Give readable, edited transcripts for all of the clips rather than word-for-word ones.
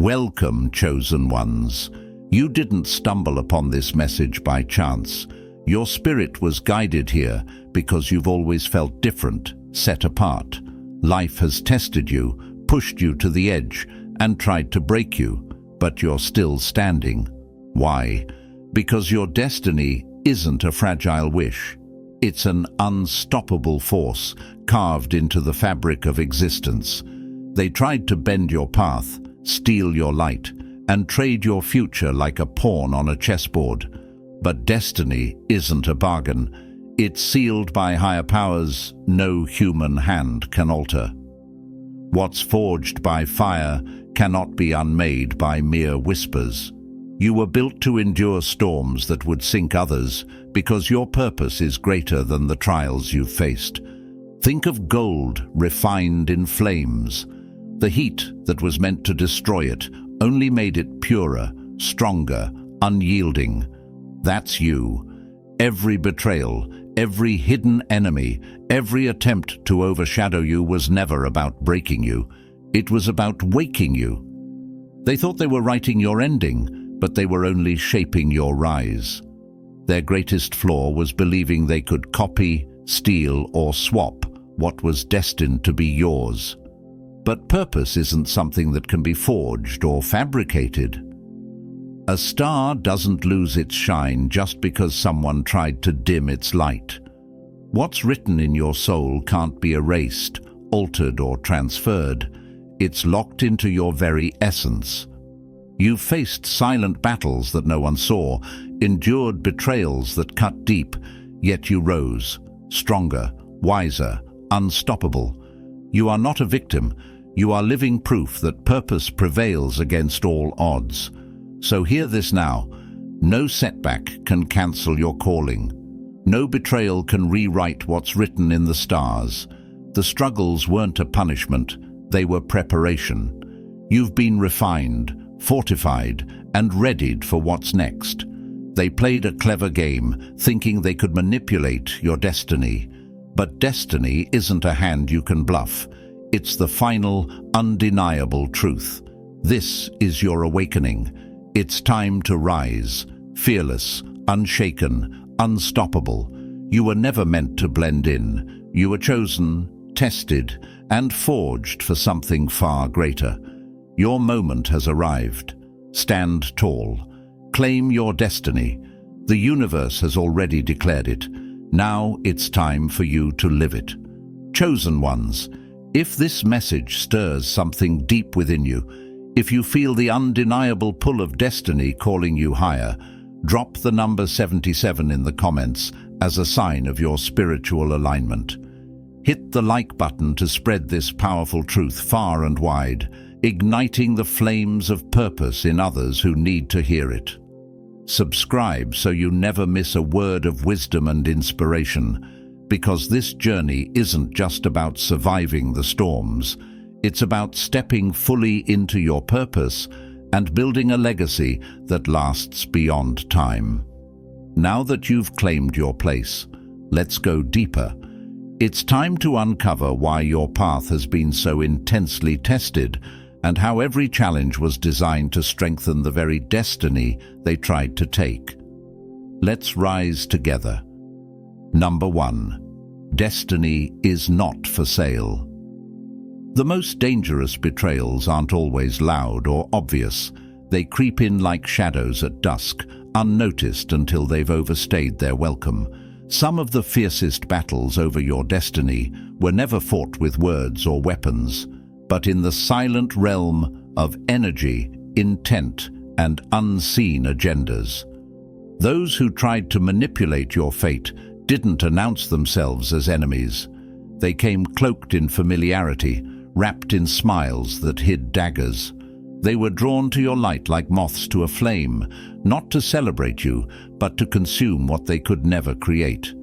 Welcome, chosen ones. You didn't stumble upon this message by chance. Your spirit was guided here because you've always felt different, set apart. Life has tested you, pushed you to the edge, and tried to break you, but you're still standing. Why? Because your destiny isn't a fragile wish. It's an unstoppable force carved into the fabric of existence. They tried to bend your path, steal your light, and trade your future like a pawn on a chessboard. But destiny isn't a bargain. It's sealed by higher powers no human hand can alter. What's forged by fire cannot be unmade by mere whispers. You were built to endure storms that would sink others because your purpose is greater than the trials you've faced. Think of gold refined in flames. The heat that was meant to destroy it only made it purer, stronger, unyielding. That's you. Every betrayal, every hidden enemy, every attempt to overshadow you was never about breaking you. It was about waking you. They thought they were writing your ending, but they were only shaping your rise. Their greatest flaw was believing they could copy, steal, or swap what was destined to be yours. But purpose isn't something that can be forged or fabricated. A star doesn't lose its shine just because someone tried to dim its light. What's written in your soul can't be erased, altered, or transferred. It's locked into your very essence. You've faced silent battles that no one saw, endured betrayals that cut deep, yet you rose, stronger, wiser, unstoppable. You are not a victim. You are living proof that purpose prevails against all odds. So hear this now. No setback can cancel your calling. No betrayal can rewrite what's written in the stars. The struggles weren't a punishment, they were preparation. You've been refined, fortified, and readied for what's next. They played a clever game, thinking they could manipulate your destiny. But destiny isn't a hand you can bluff. It's the final, undeniable truth. This is your awakening. It's time to rise, fearless, unshaken, unstoppable. You were never meant to blend in. You were chosen, tested, and forged for something far greater. Your moment has arrived. Stand tall. Claim your destiny. The universe has already declared it. Now it's time for you to live it. Chosen ones, if this message stirs something deep within you, if you feel the undeniable pull of destiny calling you higher, drop the number 77 in the comments as a sign of your spiritual alignment. Hit the like button to spread this powerful truth far and wide, igniting the flames of purpose in others who need to hear it. Subscribe so you never miss a word of wisdom and inspiration, because this journey isn't just about surviving the storms. It's about stepping fully into your purpose and building a legacy that lasts beyond time. Now that you've claimed your place, let's go deeper. It's time to uncover why your path has been so intensely tested and how every challenge was designed to strengthen the very destiny they tried to take. Let's rise together. Number 1. Destiny is not for sale. The most dangerous betrayals aren't always loud or obvious. They creep in like shadows at dusk, unnoticed until they've overstayed their welcome. Some of the fiercest battles over your destiny were never fought with words or weapons, but in the silent realm of energy, intent, and unseen agendas. Those who tried to manipulate your fate didn't announce themselves as enemies. They came cloaked in familiarity, wrapped in smiles that hid daggers. They were drawn to your light like moths to a flame, not to celebrate you, but to consume what they could never create.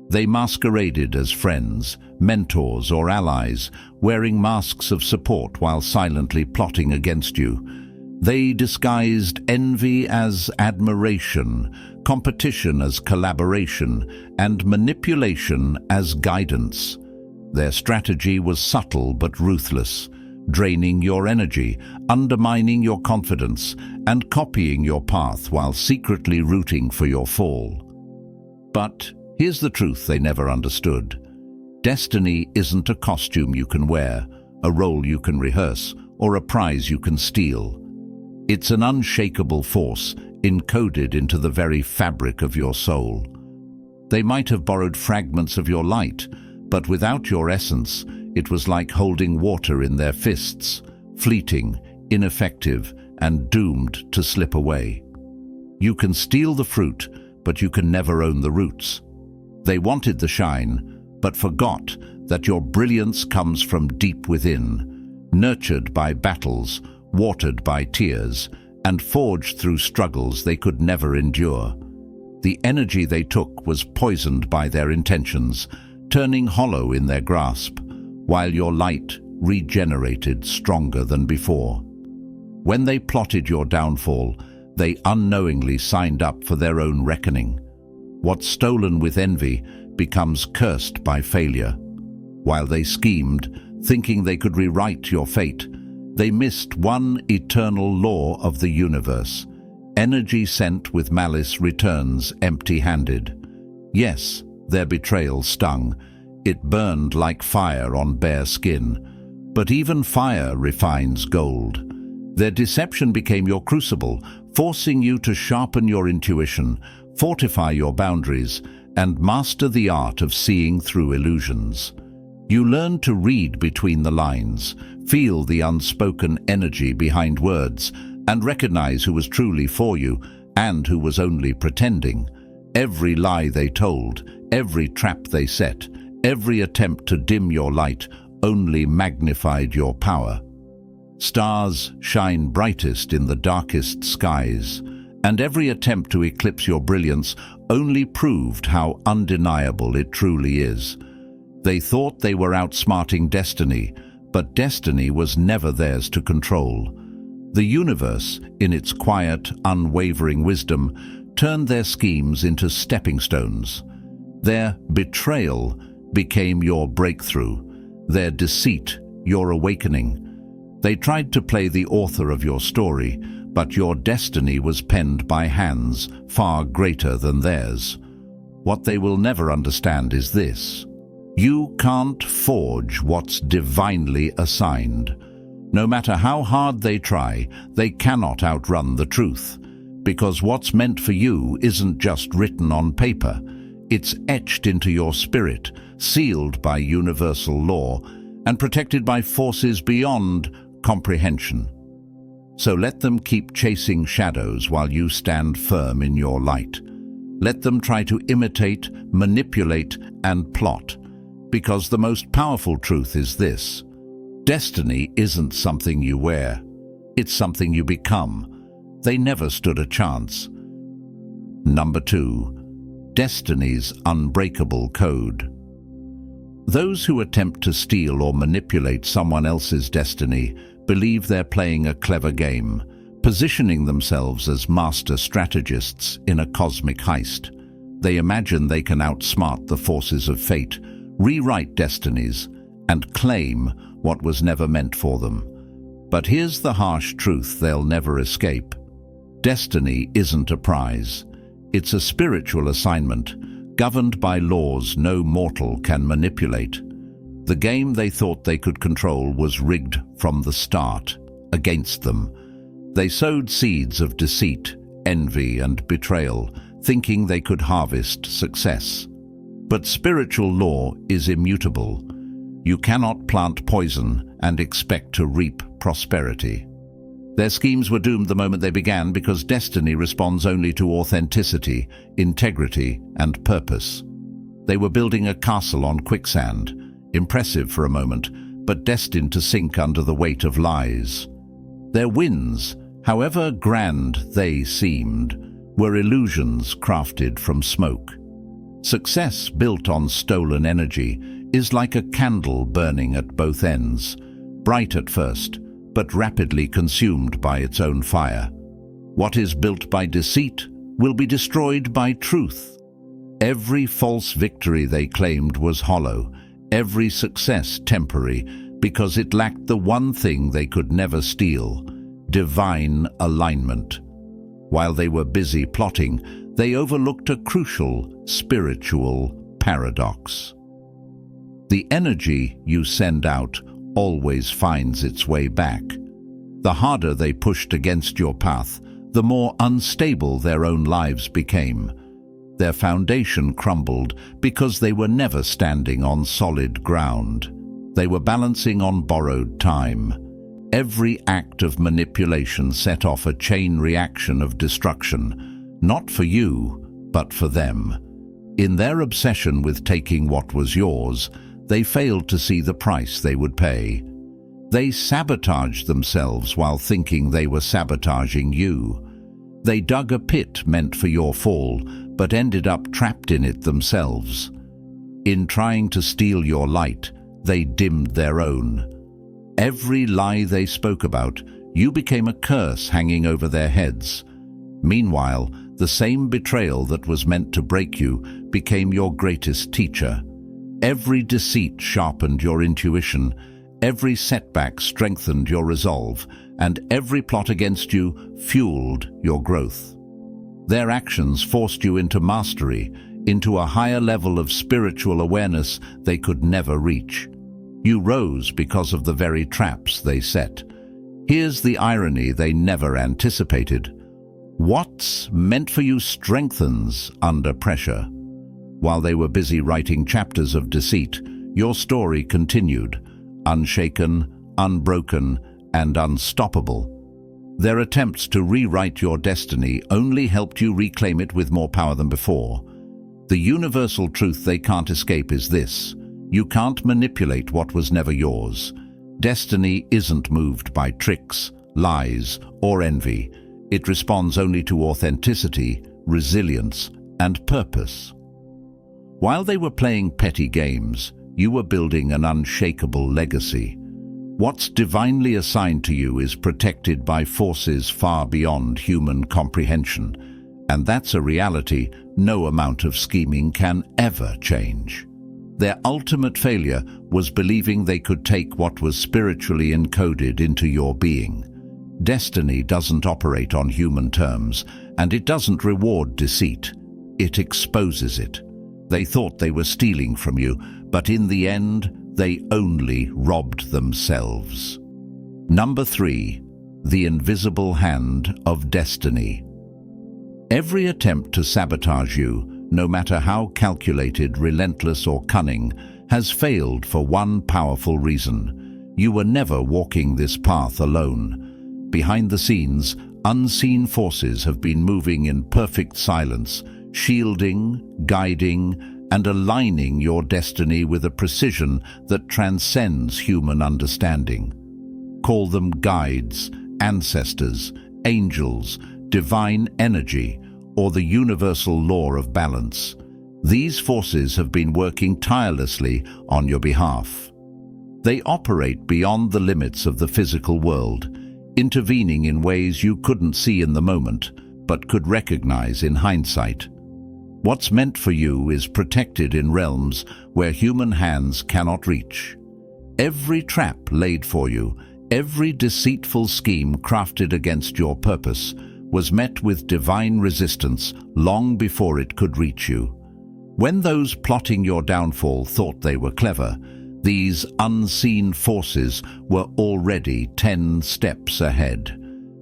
They masqueraded as friends, mentors, or allies, wearing masks of support while silently plotting against you. They disguised envy as admiration, competition as collaboration, and manipulation as guidance. Their strategy was subtle but ruthless, draining your energy, undermining your confidence, and copying your path while secretly rooting for your fall. But here's the truth they never understood. Destiny isn't a costume you can wear, a role you can rehearse, or a prize you can steal. It's an unshakable force encoded into the very fabric of your soul. They might have borrowed fragments of your light, but without your essence, it was like holding water in their fists, fleeting, ineffective, and doomed to slip away. You can steal the fruit, but you can never own the roots. They wanted the shine, but forgot that your brilliance comes from deep within, nurtured by battles, watered by tears, and forged through struggles they could never endure. The energy they took was poisoned by their intentions, turning hollow in their grasp, while your light regenerated stronger than before. When they plotted your downfall, they unknowingly signed up for their own reckoning. What's stolen with envy becomes cursed by failure. While they schemed, thinking they could rewrite your fate, they missed one eternal law of the universe. Energy sent with malice returns empty-handed. Yes, their betrayal stung. It burned like fire on bare skin. But even fire refines gold. Their deception became your crucible, forcing you to sharpen your intuition, fortify your boundaries, and master the art of seeing through illusions. You learned to read between the lines, feel the unspoken energy behind words, and recognize who was truly for you and who was only pretending. Every lie they told, every trap they set, every attempt to dim your light only magnified your power. Stars shine brightest in the darkest skies, and every attempt to eclipse your brilliance only proved how undeniable it truly is. They thought they were outsmarting destiny, but destiny was never theirs to control. The universe, in its quiet, unwavering wisdom, turned their schemes into stepping stones. Their betrayal became your breakthrough, their deceit your awakening. They tried to play the author of your story, but your destiny was penned by hands far greater than theirs. What they will never understand is this: you can't forge what's divinely assigned. No matter how hard they try, they cannot outrun the truth, because what's meant for you isn't just written on paper. It's etched into your spirit, sealed by universal law, and protected by forces beyond comprehension. So let them keep chasing shadows while you stand firm in your light. Let them try to imitate, manipulate, and plot, because the most powerful truth is this: destiny isn't something you wear, it's something you become. They never stood a chance. Number 2. Destiny's unbreakable code. Those who attempt to steal or manipulate someone else's destiny believe they're playing a clever game, positioning themselves as master strategists in a cosmic heist. They imagine they can outsmart the forces of fate, rewrite destinies, and claim what was never meant for them. But here's the harsh truth they'll never escape. Destiny isn't a prize. It's a spiritual assignment, governed by laws no mortal can manipulate. The game they thought they could control was rigged from the start, against them. They sowed seeds of deceit, envy, and betrayal, thinking they could harvest success. But spiritual law is immutable. You cannot plant poison and expect to reap prosperity. Their schemes were doomed the moment they began, because destiny responds only to authenticity, integrity, and purpose. They were building a castle on quicksand, impressive for a moment, but destined to sink under the weight of lies. Their wins, however grand they seemed, were illusions crafted from smoke. Success built on stolen energy is like a candle burning at both ends, bright at first, but rapidly consumed by its own fire. What is built by deceit will be destroyed by truth. Every false victory they claimed was hollow, every success temporary, because it lacked the one thing they could never steal: divine alignment. While they were busy plotting, they overlooked a crucial spiritual paradox. The energy you send out always finds its way back. The harder they pushed against your path, the more unstable their own lives became. Their foundation crumbled because they were never standing on solid ground. They were balancing on borrowed time. Every act of manipulation set off a chain reaction of destruction, not for you, but for them. In their obsession with taking what was yours, they failed to see the price they would pay. They sabotaged themselves while thinking they were sabotaging you. They dug a pit meant for your fall, but ended up trapped in it themselves. In trying to steal your light, they dimmed their own. Every lie they spoke about, you became a curse hanging over their heads. Meanwhile, the same betrayal that was meant to break you became your greatest teacher. Every deceit sharpened your intuition, every setback strengthened your resolve, and every plot against you fueled your growth. Their actions forced you into mastery, into a higher level of spiritual awareness they could never reach. You rose because of the very traps they set. Here's the irony they never anticipated. What's meant for you strengthens under pressure. While they were busy writing chapters of deceit, your story continued, unshaken, unbroken, and unstoppable. Their attempts to rewrite your destiny only helped you reclaim it with more power than before. The universal truth they can't escape is this: you can't manipulate what was never yours. Destiny isn't moved by tricks, lies, or envy. It responds only to authenticity, resilience, and purpose. While they were playing petty games, you were building an unshakable legacy. What's divinely assigned to you is protected by forces far beyond human comprehension, and that's a reality no amount of scheming can ever change. Their ultimate failure was believing they could take what was spiritually encoded into your being. Destiny doesn't operate on human terms, and it doesn't reward deceit. It exposes it. They thought they were stealing from you, but in the end, they only robbed themselves. Number 3. The invisible hand of destiny. Every attempt to sabotage you, no matter how calculated, relentless, or cunning, has failed for one powerful reason. You were never walking this path alone. Behind the scenes, unseen forces have been moving in perfect silence, shielding, guiding, and aligning your destiny with a precision that transcends human understanding. Call them guides, ancestors, angels, divine energy, or the universal law of balance. These forces have been working tirelessly on your behalf. They operate beyond the limits of the physical world, intervening in ways you couldn't see in the moment, but could recognize in hindsight. What's meant for you is protected in realms where human hands cannot reach. Every trap laid for you, every deceitful scheme crafted against your purpose, was met with divine resistance long before it could reach you. When those plotting your downfall thought they were clever, these unseen forces were already 10 steps ahead.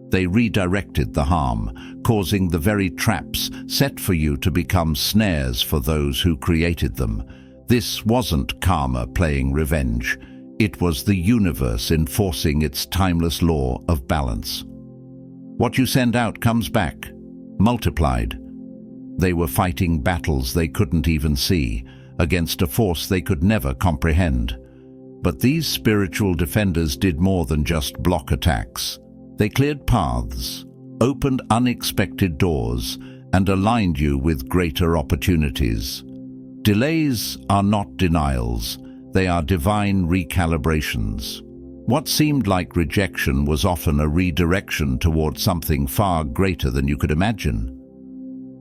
They redirected the harm, causing the very traps set for you to become snares for those who created them. This wasn't karma playing revenge. It was the universe enforcing its timeless law of balance. What you send out comes back, multiplied. They were fighting battles they couldn't even see, against a force they could never comprehend. But these spiritual defenders did more than just block attacks. They cleared paths, opened unexpected doors, and aligned you with greater opportunities. Delays are not denials, they are divine recalibrations. What seemed like rejection was often a redirection toward something far greater than you could imagine.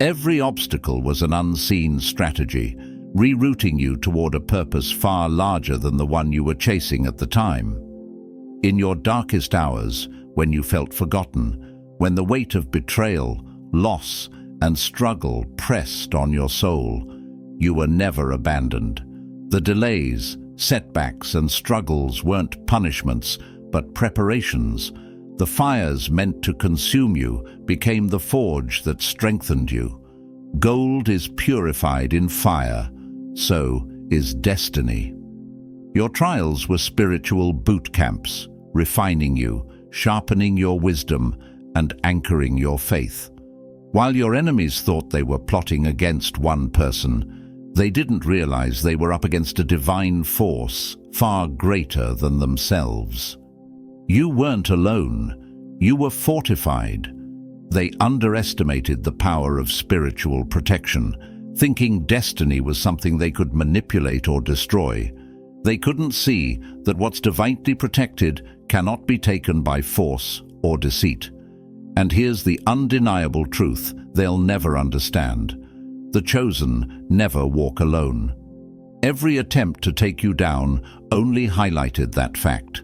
Every obstacle was an unseen strategy, rerouting you toward a purpose far larger than the one you were chasing at the time. In your darkest hours, when you felt forgotten, when the weight of betrayal, loss, and struggle pressed on your soul, you were never abandoned. The delays, setbacks, and struggles weren't punishments, but preparations. The fires meant to consume you became the forge that strengthened you. Gold is purified in fire, so is destiny. Your trials were spiritual boot camps, refining you, sharpening your wisdom, and anchoring your faith. While your enemies thought they were plotting against one person, they didn't realize they were up against a divine force far greater than themselves. You weren't alone. You were fortified. They underestimated the power of spiritual protection, thinking destiny was something they could manipulate or destroy. They couldn't see that what's divinely protected cannot be taken by force or deceit. And here's the undeniable truth they'll never understand. The chosen never walk alone. Every attempt to take you down only highlighted that fact.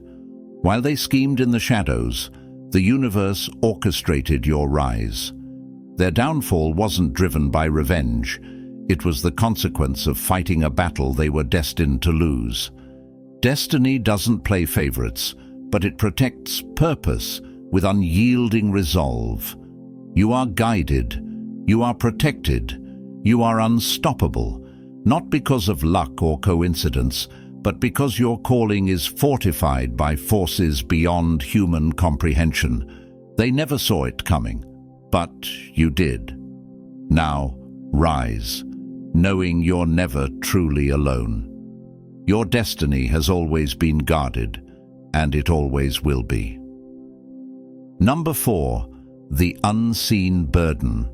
While they schemed in the shadows, the universe orchestrated your rise. Their downfall wasn't driven by revenge. It was the consequence of fighting a battle they were destined to lose. Destiny doesn't play favorites, but it protects purpose with unyielding resolve. You are guided. You are protected. You are unstoppable, not because of luck or coincidence, but because your calling is fortified by forces beyond human comprehension. They never saw it coming, but you did. Now, rise, knowing you're never truly alone. Your destiny has always been guarded, and it always will be. Number 4, the unseen burden.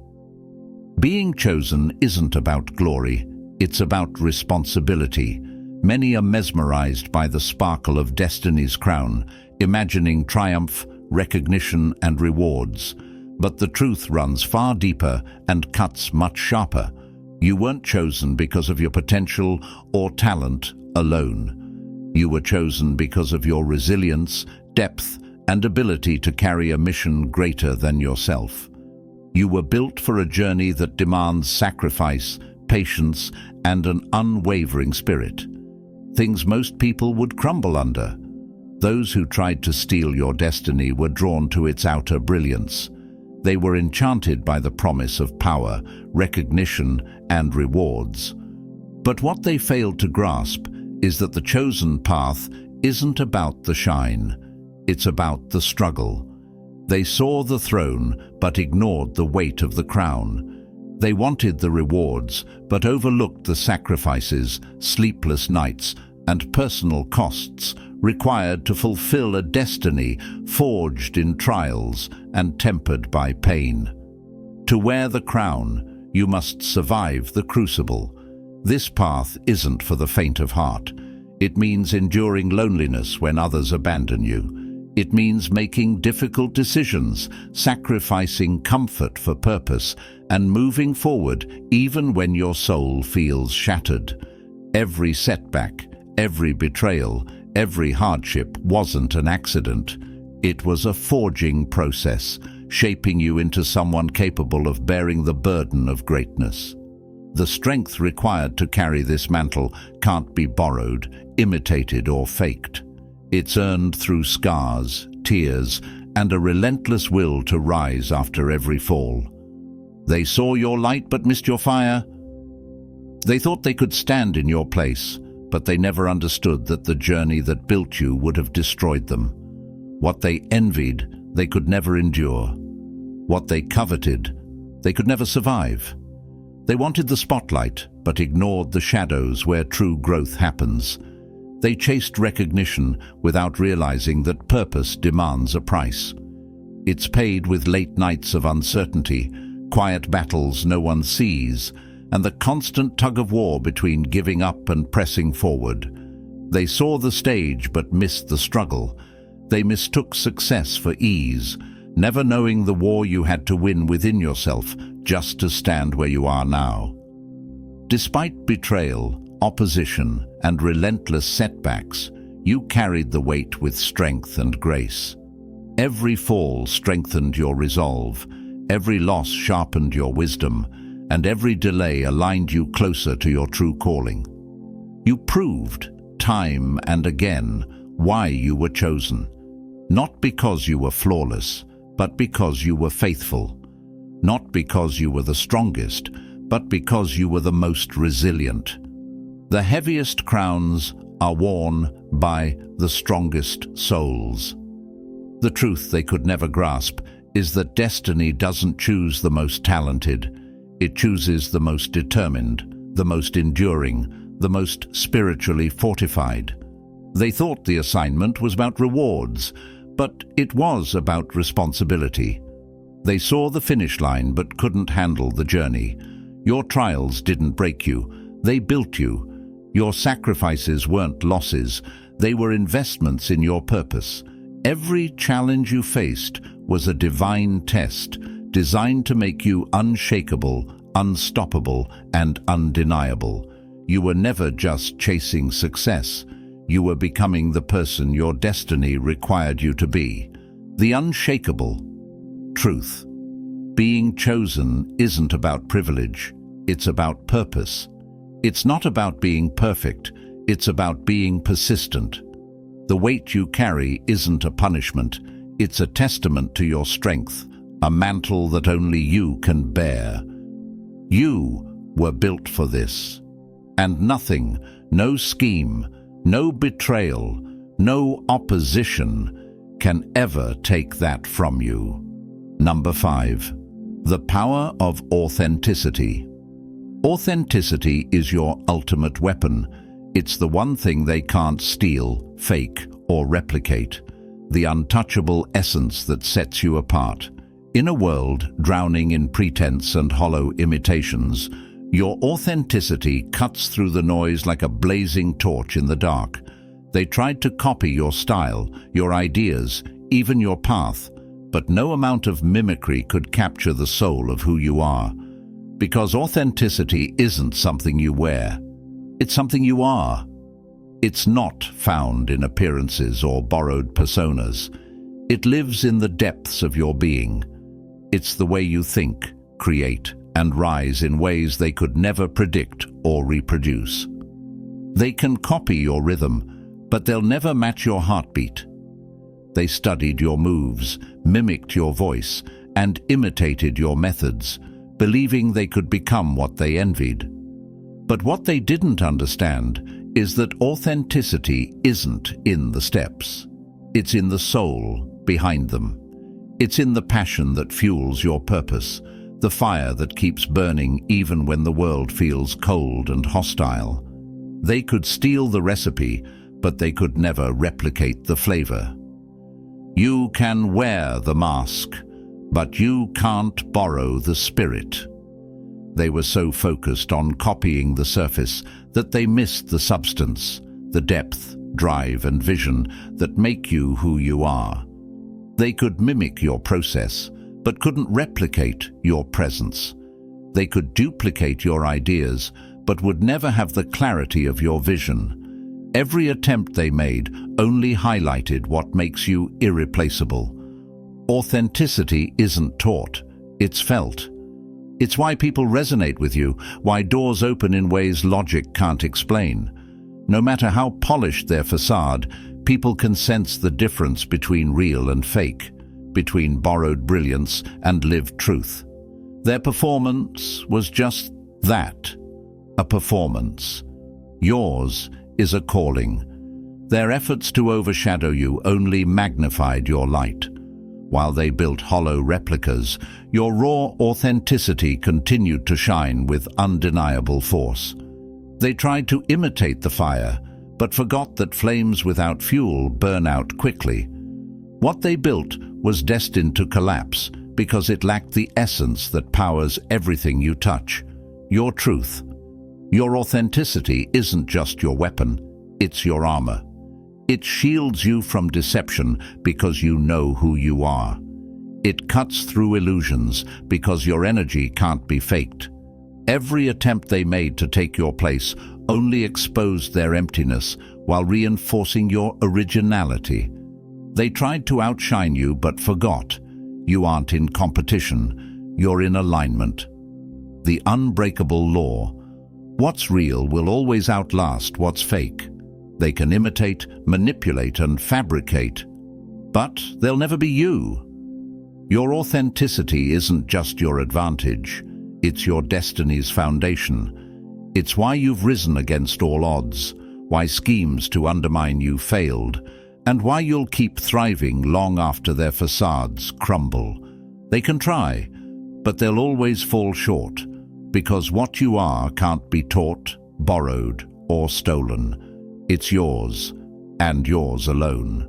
Being chosen isn't about glory, it's about responsibility. Many are mesmerized by the sparkle of destiny's crown, imagining triumph, recognition, and rewards. But the truth runs far deeper and cuts much sharper. You weren't chosen because of your potential or talent alone. You were chosen because of your resilience, depth, and ability to carry a mission greater than yourself. You were built for a journey that demands sacrifice, patience, and an unwavering spirit. Things most people would crumble under. Those who tried to steal your destiny were drawn to its outer brilliance. They were enchanted by the promise of power, recognition, and rewards. But what they failed to grasp is that the chosen path isn't about the shine. It's about the struggle. They saw the throne, but ignored the weight of the crown. They wanted the rewards, but overlooked the sacrifices, sleepless nights, and personal costs required to fulfill a destiny forged in trials and tempered by pain. To wear the crown, you must survive the crucible. This path isn't for the faint of heart. It means enduring loneliness when others abandon you. It means making difficult decisions, sacrificing comfort for purpose, and moving forward even when your soul feels shattered. Every setback, every betrayal, every hardship wasn't an accident. It was a forging process, shaping you into someone capable of bearing the burden of greatness. The strength required to carry this mantle can't be borrowed, imitated, or faked. It's earned through scars, tears, and a relentless will to rise after every fall. They saw your light but missed your fire. They thought they could stand in your place, but they never understood that the journey that built you would have destroyed them. What they envied, they could never endure. What they coveted, they could never survive. They wanted the spotlight, but ignored the shadows where true growth happens. They chased recognition without realizing that purpose demands a price. It's paid with late nights of uncertainty, quiet battles no one sees, and the constant tug-of-war between giving up and pressing forward. They saw the stage but missed the struggle. They mistook success for ease, never knowing the war you had to win within yourself just to stand where you are now. Despite betrayal, opposition, and relentless setbacks, you carried the weight with strength and grace. Every fall strengthened your resolve, every loss sharpened your wisdom, and every delay aligned you closer to your true calling. You proved, time and again, why you were chosen. Not because you were flawless, but because you were faithful. Not because you were the strongest, but because you were the most resilient. The heaviest crowns are worn by the strongest souls. The truth they could never grasp is that destiny doesn't choose the most talented. It chooses the most determined, the most enduring, the most spiritually fortified. They thought the assignment was about rewards, but it was about responsibility. They saw the finish line but couldn't handle the journey. Your trials didn't break you, they built you. Your sacrifices weren't losses, they were investments in your purpose. Every challenge you faced was a divine test, designed to make you unshakable, unstoppable, and undeniable. You were never just chasing success. You were becoming the person your destiny required you to be. The unshakable truth. Being chosen isn't about privilege, it's about purpose. It's not about being perfect, it's about being persistent. The weight you carry isn't a punishment, it's a testament to your strength, a mantle that only you can bear. You were built for this. And nothing, no scheme, no betrayal, no opposition can ever take that from you. Number 5. The power of authenticity. Authenticity is your ultimate weapon. It's the one thing they can't steal, fake, or replicate. The untouchable essence that sets you apart. In a world drowning in pretense and hollow imitations, your authenticity cuts through the noise like a blazing torch in the dark. They tried to copy your style, your ideas, even your path, but no amount of mimicry could capture the soul of who you are. Because authenticity isn't something you wear, it's something you are. It's not found in appearances or borrowed personas. It lives in the depths of your being. It's the way you think, create, and rise in ways they could never predict or reproduce. They can copy your rhythm, but they'll never match your heartbeat. They studied your moves, mimicked your voice, and imitated your methods, believing they could become what they envied. But what they didn't understand is that authenticity isn't in the steps. It's in the soul behind them. It's in the passion that fuels your purpose, the fire that keeps burning even when the world feels cold and hostile. They could steal the recipe, but they could never replicate the flavor. You can wear the mask, but you can't borrow the spirit. They were so focused on copying the surface that they missed the substance, the depth, drive, and vision that make you who you are. They could mimic your process, but couldn't replicate your presence. They could duplicate your ideas, but would never have the clarity of your vision. Every attempt they made only highlighted what makes you irreplaceable. Authenticity isn't taught, it's felt. It's why people resonate with you, why doors open in ways logic can't explain. No matter how polished their facade, people can sense the difference between real and fake, between borrowed brilliance and lived truth. Their performance was just that, a performance. Yours is a calling. Their efforts to overshadow you only magnified your light. While they built hollow replicas, your raw authenticity continued to shine with undeniable force. They tried to imitate the fire, but forgot that flames without fuel burn out quickly. What they built was destined to collapse because it lacked the essence that powers everything you touch, your truth. Your authenticity isn't just your weapon, it's your armor. It shields you from deception because you know who you are. It cuts through illusions because your energy can't be faked. Every attempt they made to take your place only exposed their emptiness while reinforcing your originality. They tried to outshine you but forgot. You aren't in competition, you're in alignment. The unbreakable law. What's real will always outlast what's fake. They can imitate, manipulate, and fabricate, but they'll never be you. Your authenticity isn't just your advantage, it's your destiny's foundation. It's why you've risen against all odds, why schemes to undermine you failed, and why you'll keep thriving long after their facades crumble. They can try, but they'll always fall short, because what you are can't be taught, borrowed, or stolen. It's yours, and yours alone.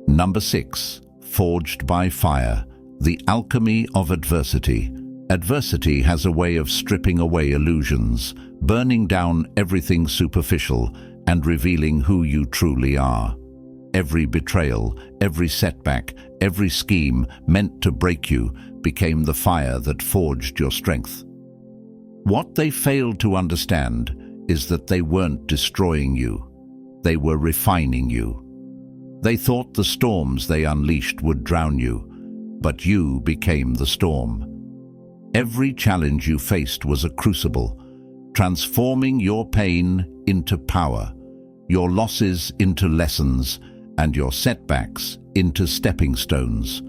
Number 6. Forged by fire. The alchemy of adversity. Adversity has a way of stripping away illusions, burning down everything superficial, and revealing who you truly are. Every betrayal, every setback, every scheme meant to break you became the fire that forged your strength. What they failed to understand is that they weren't destroying you. They were refining you. They thought the storms they unleashed would drown you, but you became the storm. Every challenge you faced was a crucible, transforming your pain into power, your losses into lessons, and your setbacks into stepping stones.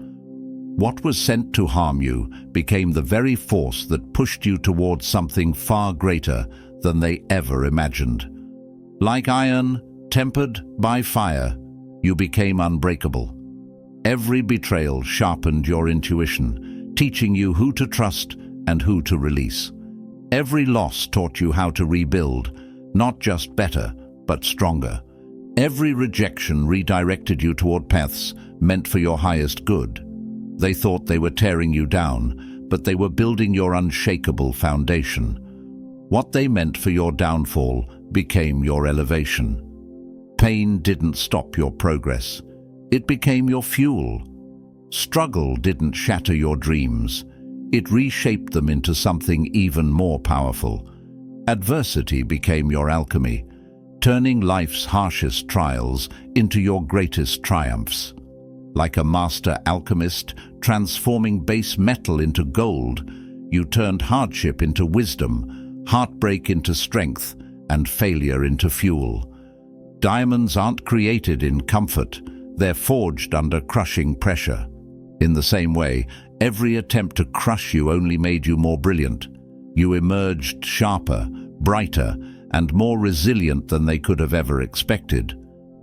What was sent to harm you became the very force that pushed you towards something far greater than they ever imagined. Like iron, tempered by fire, you became unbreakable. Every betrayal sharpened your intuition, teaching you who to trust and who to release. Every loss taught you how to rebuild, not just better, but stronger. Every rejection redirected you toward paths meant for your highest good. They thought they were tearing you down, but they were building your unshakable foundation. What they meant for your downfall became your elevation. Pain didn't stop your progress. It became your fuel. Struggle didn't shatter your dreams. It reshaped them into something even more powerful. Adversity became your alchemy, turning life's harshest trials into your greatest triumphs. Like a master alchemist transforming base metal into gold, you turned hardship into wisdom, heartbreak into strength, and failure into fuel. Diamonds aren't created in comfort, they're forged under crushing pressure. In the same way, every attempt to crush you only made you more brilliant. You emerged sharper, brighter, and more resilient than they could have ever expected.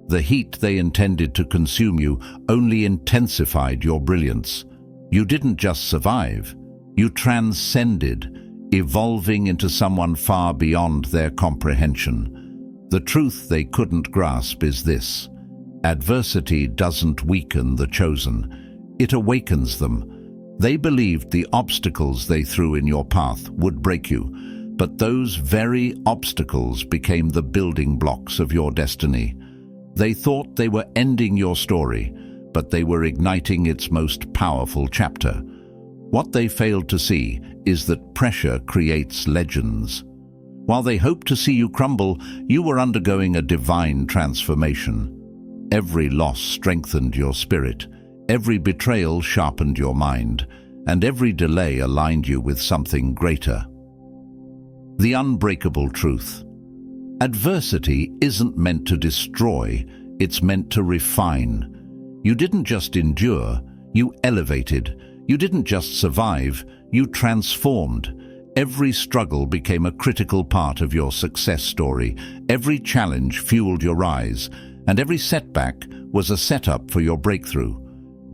The heat they intended to consume you only intensified your brilliance. You didn't just survive, you transcended, evolving into someone far beyond their comprehension. The truth they couldn't grasp is this: adversity doesn't weaken the chosen, it awakens them. They believed the obstacles they threw in your path would break you, but those very obstacles became the building blocks of your destiny. They thought they were ending your story, but they were igniting its most powerful chapter. What they failed to see is that pressure creates legends. While they hoped to see you crumble, you were undergoing a divine transformation. Every loss strengthened your spirit, every betrayal sharpened your mind, and every delay aligned you with something greater. The unbreakable truth. Adversity isn't meant to destroy, it's meant to refine. You didn't just endure, you elevated. You didn't just survive, you transformed. Every struggle became a critical part of your success story. Every challenge fueled your rise, and every setback was a setup for your breakthrough.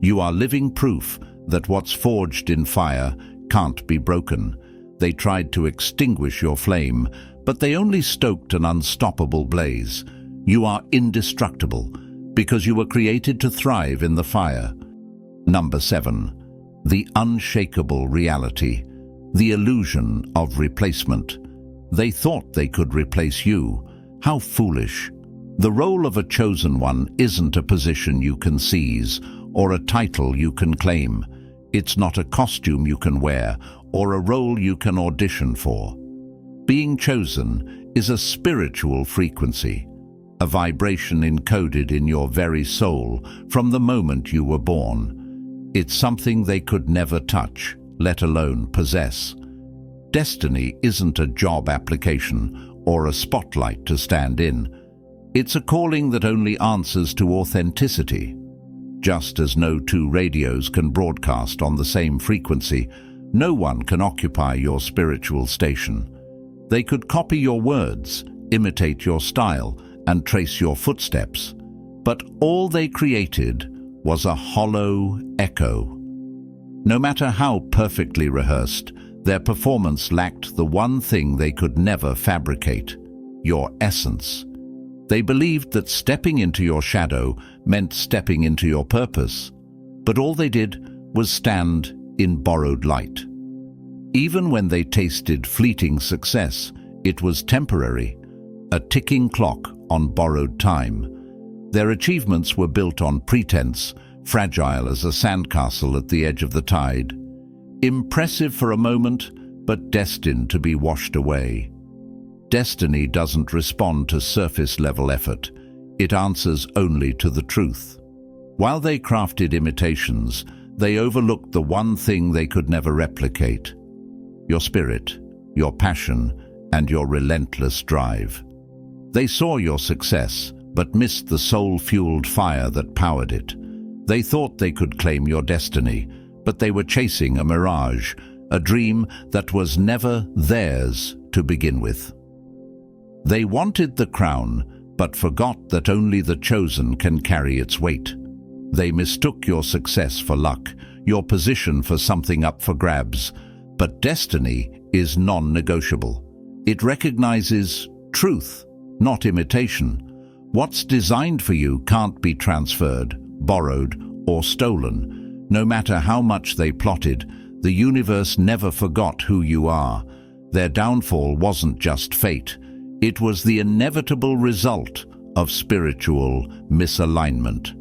You are living proof that what's forged in fire can't be broken. They tried to extinguish your flame, but they only stoked an unstoppable blaze. You are indestructible because you were created to thrive in the fire. Number 7. The unshakable reality. The illusion of replacement. They thought they could replace you. How foolish. The role of a chosen one isn't a position you can seize or a title you can claim. It's not a costume you can wear or a role you can audition for. Being chosen is a spiritual frequency, a vibration encoded in your very soul from the moment you were born. It's something they could never touch, let alone possess. Destiny isn't a job application or a spotlight to stand in. It's a calling that only answers to authenticity. Just as no two radios can broadcast on the same frequency, no one can occupy your spiritual station. They could copy your words, imitate your style, and trace your footsteps, but all they created was a hollow echo. No matter how perfectly rehearsed, their performance lacked the one thing they could never fabricate: your essence. They believed that stepping into your shadow meant stepping into your purpose, but all they did was stand in borrowed light. Even when they tasted fleeting success, it was temporary, a ticking clock on borrowed time. Their achievements were built on pretense, fragile as a sandcastle at the edge of the tide. Impressive for a moment, but destined to be washed away. Destiny doesn't respond to surface-level effort. It answers only to the truth. While they crafted imitations, they overlooked the one thing they could never replicate: your spirit, your passion, and your relentless drive. They saw your success, but missed the soul-fueled fire that powered it. They thought they could claim your destiny, but they were chasing a mirage, a dream that was never theirs to begin with. They wanted the crown, but forgot that only the chosen can carry its weight. They mistook your success for luck, your position for something up for grabs. But destiny is non-negotiable. It recognizes truth, not imitation. What's designed for you can't be transferred, borrowed, or stolen. No matter how much they plotted, the universe never forgot who you are. Their downfall wasn't just fate. It was the inevitable result of spiritual misalignment.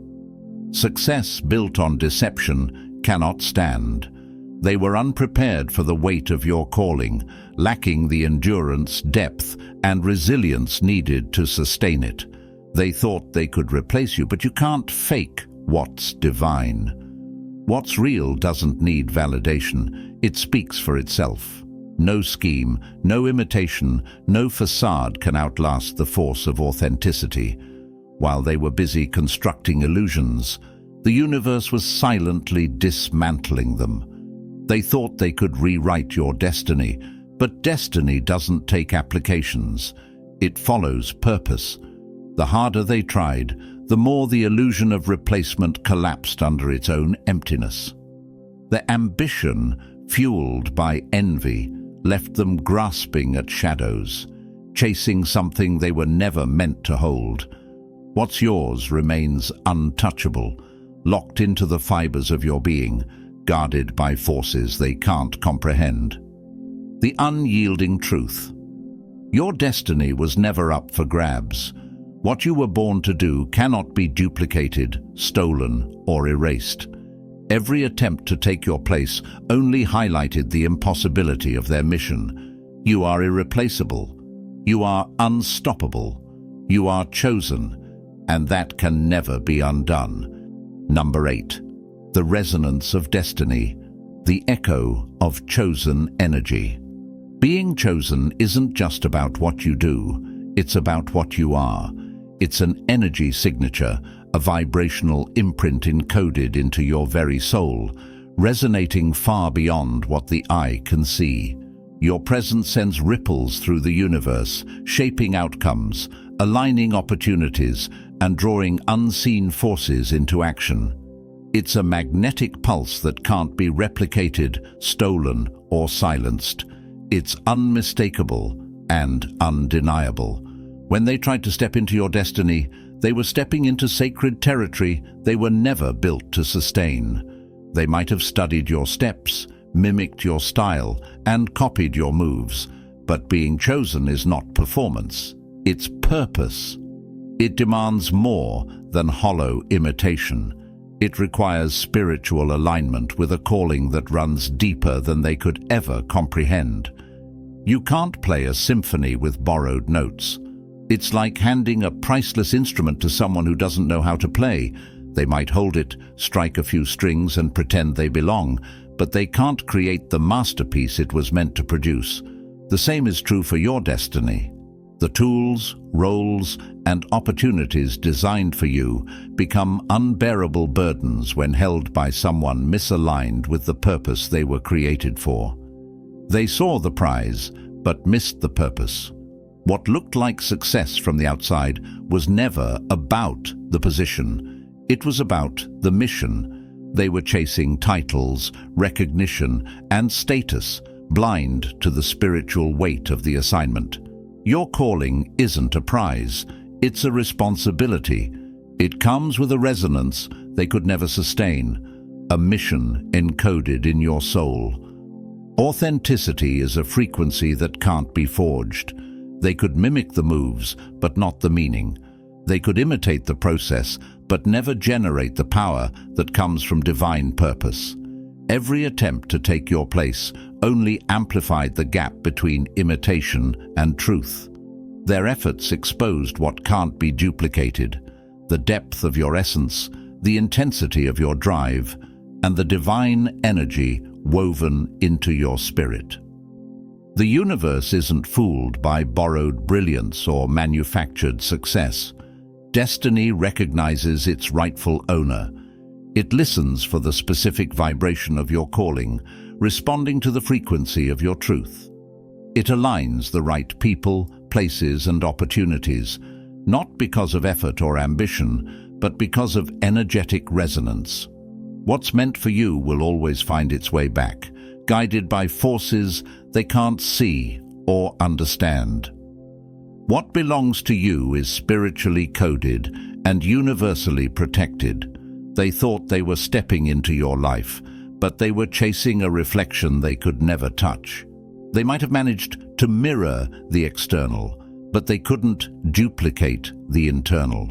Success built on deception cannot stand. They were unprepared for the weight of your calling, lacking the endurance, depth, and resilience needed to sustain it. They thought they could replace you, but you can't fake what's divine. What's real doesn't need validation. It speaks for itself. No scheme, no imitation, no facade can outlast the force of authenticity. While they were busy constructing illusions, the universe was silently dismantling them. They thought they could rewrite your destiny, but destiny doesn't take applications. It follows purpose. The harder they tried, the more the illusion of replacement collapsed under its own emptiness. Their ambition, fueled by envy, left them grasping at shadows, chasing something they were never meant to hold. What's yours remains untouchable, locked into the fibers of your being, guarded by forces they can't comprehend. The unyielding truth. Your destiny was never up for grabs. What you were born to do cannot be duplicated, stolen, or erased. Every attempt to take your place only highlighted the impossibility of their mission. You are irreplaceable. You are unstoppable. You are chosen, and that can never be undone. Number 8. The resonance of destiny, the echo of chosen energy. Being chosen isn't just about what you do, it's about what you are. It's an energy signature, a vibrational imprint encoded into your very soul, resonating far beyond what the eye can see. Your presence sends ripples through the universe, shaping outcomes, aligning opportunities, and drawing unseen forces into action. It's a magnetic pulse that can't be replicated, stolen, or silenced. It's unmistakable and undeniable. When they tried to step into your destiny, they were stepping into sacred territory they were never built to sustain. They might have studied your steps, mimicked your style, and copied your moves, but being chosen is not performance. It's purpose. It demands more than hollow imitation. It requires spiritual alignment with a calling that runs deeper than they could ever comprehend. You can't play a symphony with borrowed notes. It's like handing a priceless instrument to someone who doesn't know how to play. They might hold it, strike a few strings and pretend they belong, but they can't create the masterpiece it was meant to produce. The same is true for your destiny. The tools, roles, and opportunities designed for you become unbearable burdens when held by someone misaligned with the purpose they were created for. They saw the prize, but missed the purpose. What looked like success from the outside was never about the position. It was about the mission. They were chasing titles, recognition, and status, blind to the spiritual weight of the assignment. Your calling isn't a prize, it's a responsibility. It comes with a resonance they could never sustain, a mission encoded in your soul. Authenticity is a frequency that can't be forged. They could mimic the moves, but not the meaning. They could imitate the process, but never generate the power that comes from divine purpose. Every attempt to take your place only amplified the gap between imitation and truth. Their efforts exposed what can't be duplicated: the depth of your essence, the intensity of your drive, and the divine energy woven into your spirit. The universe isn't fooled by borrowed brilliance or manufactured success. Destiny recognizes its rightful owner. It listens for the specific vibration of your calling, responding to the frequency of your truth. It aligns the right people, places, and opportunities, not because of effort or ambition, but because of energetic resonance. What's meant for you will always find its way back, guided by forces they can't see or understand. What belongs to you is spiritually coded and universally protected. They thought they were stepping into your life, but they were chasing a reflection they could never touch. They might have managed to mirror the external, but they couldn't duplicate the internal.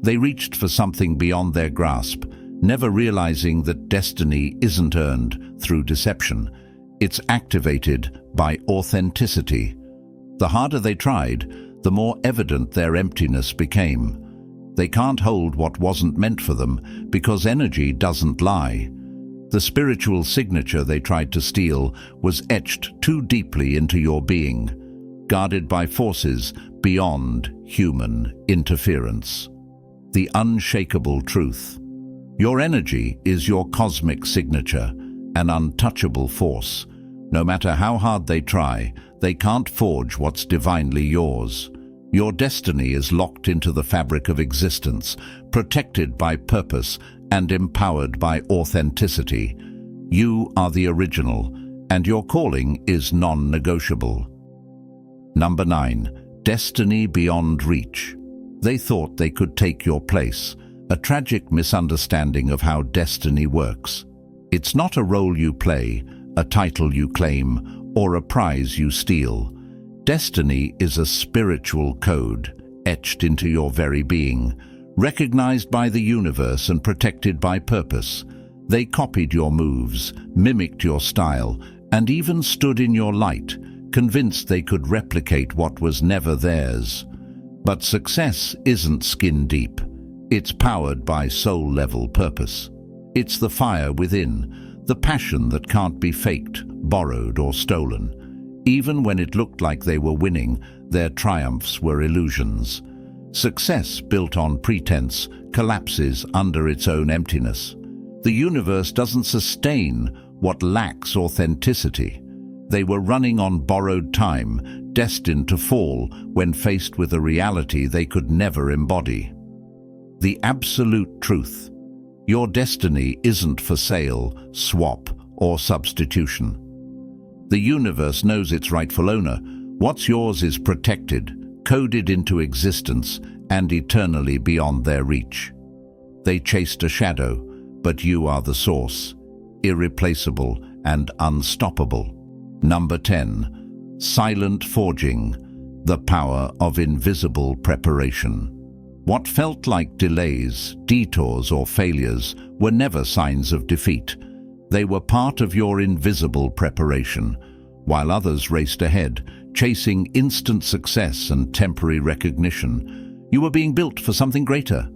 They reached for something beyond their grasp, never realizing that destiny isn't earned through deception. It's activated by authenticity. The harder they tried, the more evident their emptiness became. They can't hold what wasn't meant for them because energy doesn't lie. The spiritual signature they tried to steal was etched too deeply into your being, guarded by forces beyond human interference. The unshakable truth. Your energy is your cosmic signature, an untouchable force. No matter how hard they try, they can't forge what's divinely yours. Your destiny is locked into the fabric of existence, protected by purpose and empowered by authenticity. You are the original, and your calling is non-negotiable. Number 9. Destiny beyond reach. They thought they could take your place, a tragic misunderstanding of how destiny works. It's not a role you play, a title you claim, or a prize you steal. Destiny is a spiritual code, etched into your very being, recognized by the universe and protected by purpose. They copied your moves, mimicked your style, and even stood in your light, convinced they could replicate what was never theirs. But success isn't skin deep. It's powered by soul-level purpose. It's the fire within, the passion that can't be faked, borrowed, or stolen. Even when it looked like they were winning, their triumphs were illusions. Success built on pretense collapses under its own emptiness. The universe doesn't sustain what lacks authenticity. They were running on borrowed time, destined to fall when faced with a reality they could never embody. The absolute truth. Your destiny isn't for sale, swap, or substitution. The universe knows its rightful owner. What's yours is protected, coded into existence, and eternally beyond their reach. They chased a shadow, but you are the source, irreplaceable and unstoppable. Number 10. Silent forging, the power of invisible preparation. What felt like delays, detours, or failures were never signs of defeat. They were part of your invisible preparation. while others raced ahead, chasing instant success and temporary recognition. You were being built for something greater.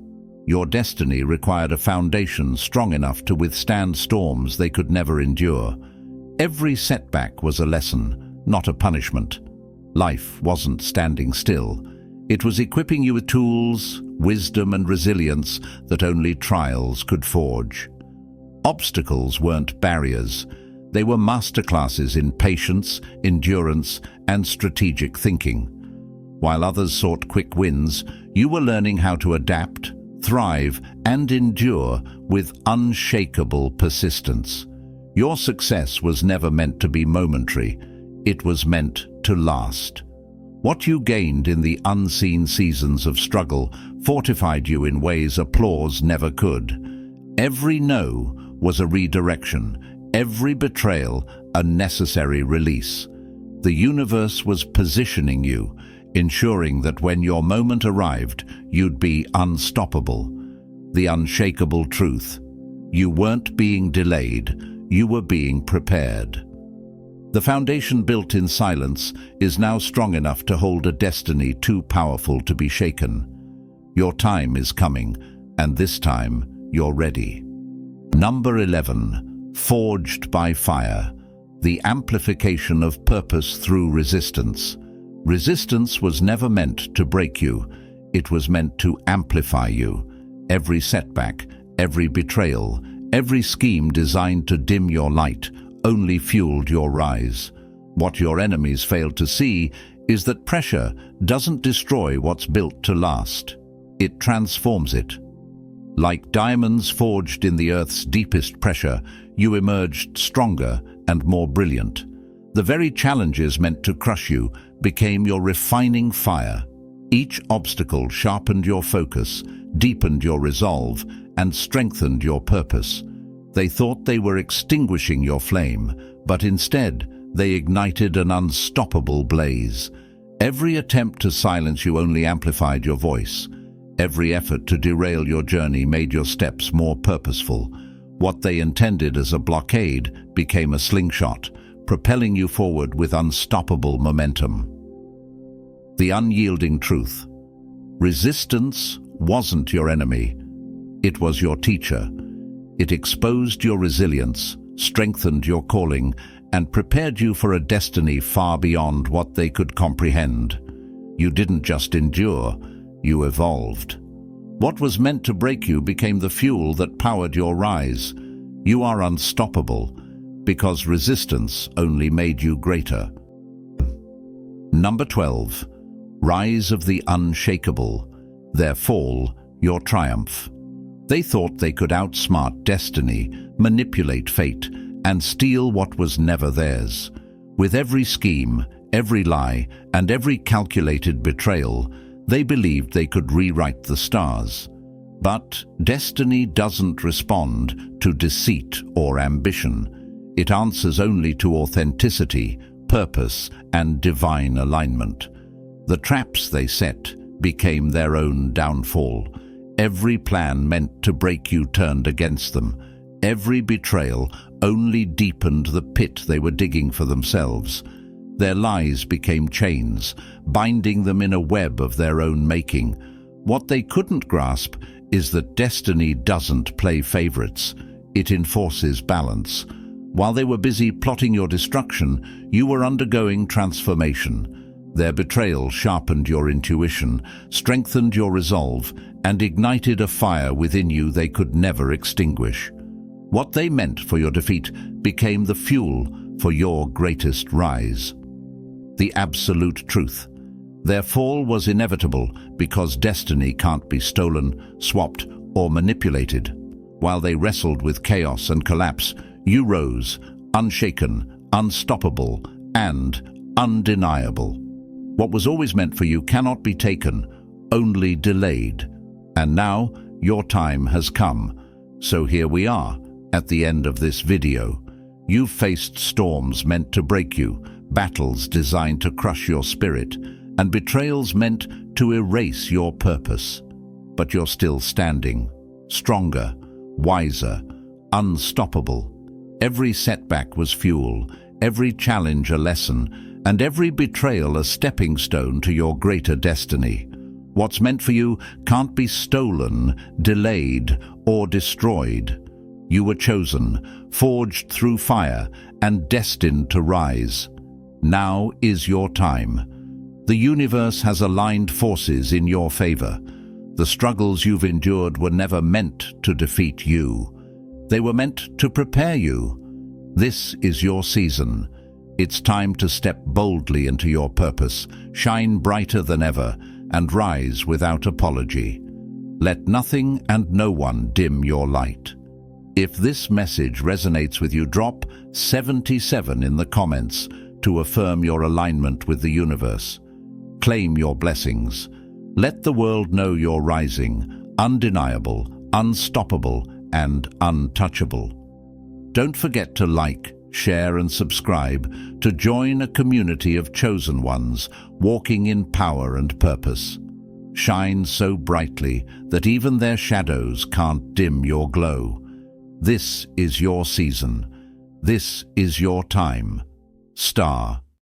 Your destiny required a foundation strong enough to withstand storms they could never endure. Every setback was a lesson, not a punishment. Life wasn't standing still. It was equipping you with tools, wisdom and resilience that only trials could forge. Obstacles weren't barriers. They were masterclasses in patience, endurance, and strategic thinking. While others sought quick wins, you were learning how to adapt, thrive, and endure with unshakable persistence. Your success was never meant to be momentary. It was meant to last. What you gained in the unseen seasons of struggle fortified you in ways applause never could. Every no was a redirection, every betrayal a necessary release. The universe was positioning you, ensuring that when your moment arrived, you'd be unstoppable. The unshakable truth: you weren't being delayed, you were being prepared. The foundation built in silence is now strong enough to hold a destiny too powerful to be shaken. Your time is coming, and this time you're ready. Number 11. Forged by fire. The amplification of purpose through resistance. Resistance was never meant to break you. It was meant to amplify you. Every setback, every betrayal, every scheme designed to dim your light only fueled your rise. What your enemies failed to see is that pressure doesn't destroy what's built to last. It transforms it. Like diamonds forged in the earth's deepest pressure, you emerged stronger and more brilliant. The very challenges meant to crush you became your refining fire. Each obstacle sharpened your focus, deepened your resolve, and strengthened your purpose. They thought they were extinguishing your flame, but instead they ignited an unstoppable blaze. Every attempt to silence you only amplified your voice. Every effort to derail your journey made your steps more purposeful. What they intended as a blockade became a slingshot, propelling you forward with unstoppable momentum. The unyielding truth: resistance wasn't your enemy. It was your teacher. It exposed your resilience, strengthened your calling, and prepared you for a destiny far beyond what they could comprehend. You didn't just endure, you evolved. What was meant to break you became the fuel that powered your rise. You are unstoppable, because resistance only made you greater. Number 12. Rise of the unshakable. Their fall, your triumph. They thought they could outsmart destiny, manipulate fate, and steal what was never theirs. With every scheme, every lie, and every calculated betrayal, they believed they could rewrite the stars. But destiny doesn't respond to deceit or ambition. It answers only to authenticity, purpose, and divine alignment. The traps they set became their own downfall. Every plan meant to break you turned against them. Every betrayal only deepened the pit they were digging for themselves. Their lies became chains, binding them in a web of their own making. What they couldn't grasp is that destiny doesn't play favorites. It enforces balance. While they were busy plotting your destruction, you were undergoing transformation. Their betrayal sharpened your intuition, strengthened your resolve, and ignited a fire within you they could never extinguish. What they meant for your defeat became the fuel for your greatest rise. The absolute truth: their fall was inevitable because destiny can't be stolen, swapped, or manipulated. While they wrestled with chaos and collapse, you rose, unshaken, unstoppable, and undeniable. What was always meant for you cannot be taken, only delayed. And now your time has come. So here we are, at the end of this video. You've faced storms meant to break you, battles designed to crush your spirit, and betrayals meant to erase your purpose. But you're still standing, stronger, wiser, unstoppable. Every setback was fuel, every challenge a lesson, and every betrayal a stepping stone to your greater destiny. What's meant for you can't be stolen, delayed, or destroyed. You were chosen, forged through fire, and destined to rise. Now is your time. The universe has aligned forces in your favor. The struggles you've endured were never meant to defeat you. They were meant to prepare you. This is your season. It's time to step boldly into your purpose, shine brighter than ever, and rise without apology. Let nothing and no one dim your light. If this message resonates with you, drop 77 in the comments to affirm your alignment with the universe. Claim your blessings. Let the world know you're rising, undeniable, unstoppable, and untouchable. Don't forget to like, share, and subscribe to join a community of chosen ones walking in power and purpose. Shine so brightly that even their shadows can't dim your glow. This is your season. This is your time. Star.